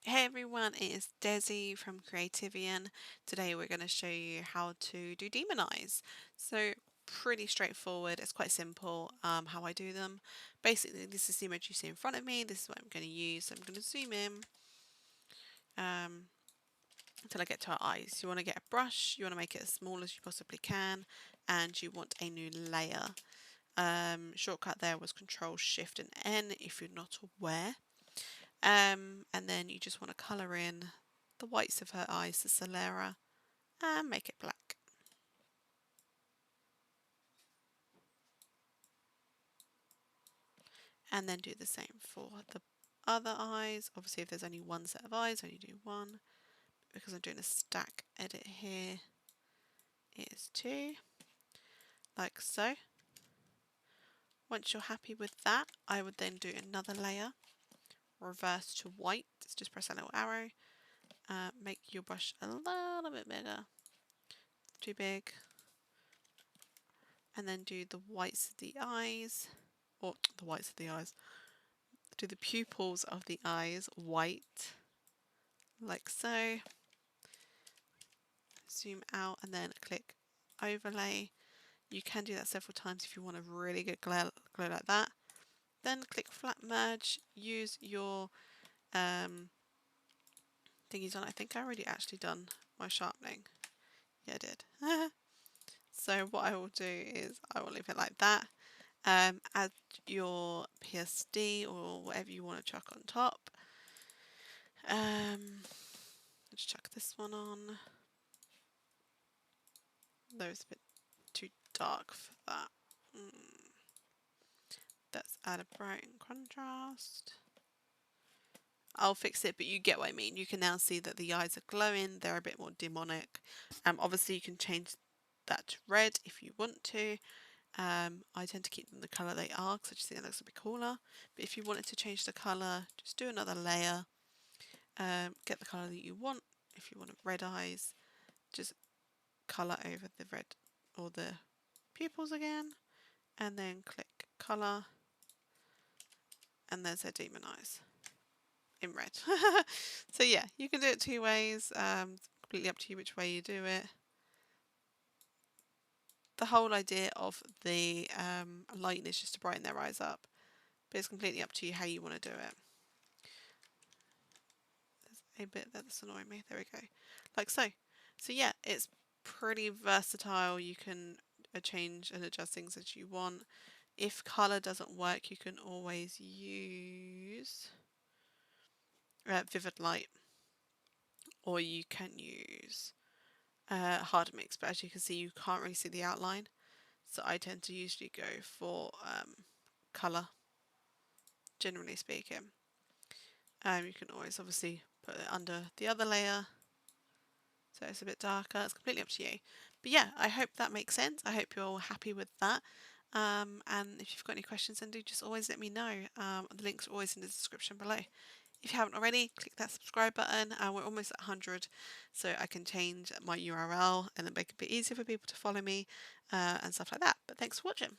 Hey everyone, it's Desi from Creativian. Today we're going to show you how to do demon eyes. So pretty straightforward, it's quite simple how I do them. Basically this is the image you see in front of me, this is what I'm going to use. So I'm going to zoom in um, until I get to our eyes. You want to get a brush, you want to make it as small as you possibly can, and you want a new layer. Shortcut there was Control Shift and N if you're not aware. And then you just want to colour in the whites of her eyes, the sclera, and make it black. And then do the same for the other eyes. Obviously if there's only one set of eyes, only do one. Because I'm doing a stack edit here, it is two, like so. Once you're happy with that, I would then do another layer, reverse to white, just press a little arrow, make your brush a little bit bigger, too big, and then do the whites of the eyes, or the whites of the eyes, do the pupils of the eyes white, like so. Zoom out and then click overlay. You can do that several times if you want a really good glow like that. Then click flat merge, use your thingies on. I think I already actually done my sharpening. Yeah, I did. So what I will do is I will leave it like that. Add your PSD or whatever you want to chuck on top. Let's chuck this one on. Those a bit too dark for that. Let's add a bright contrast. I'll fix it, but you get what I mean. You can now see that the eyes are glowing. They're a bit more demonic. Obviously, you can change that to red if you want to. I tend to keep them the colour they are because I just think that looks a bit cooler. But if you wanted to change the colour, just do another layer. Get the colour that you want. If you want red eyes, just colour over the red or the pupils again. And then click colour. And there's their demon eyes in red. So yeah, you can do it two ways. Completely up to you which way you do it. The whole idea of the lighting is just to brighten their eyes up, but it's completely up to you how you want to do it. There's a bit that's annoying me. There we go, like so. So yeah, it's pretty versatile. You can change and adjust things as you want. If color doesn't work, you can always use vivid light, or you can use hard mix, but as you can see you can't really see the outline, so I tend to usually go for colour, generally speaking. You can always obviously put it under the other layer so it's a bit darker. It's completely up to you, but yeah, I hope that makes sense. I hope you're all happy with that. And if you've got any questions, then do just always let me know. The links are always in the description below. If you haven't already, click that subscribe button. We're almost at 100, so I can change my URL and then make it a bit easier for people to follow me and stuff like that. But thanks for watching.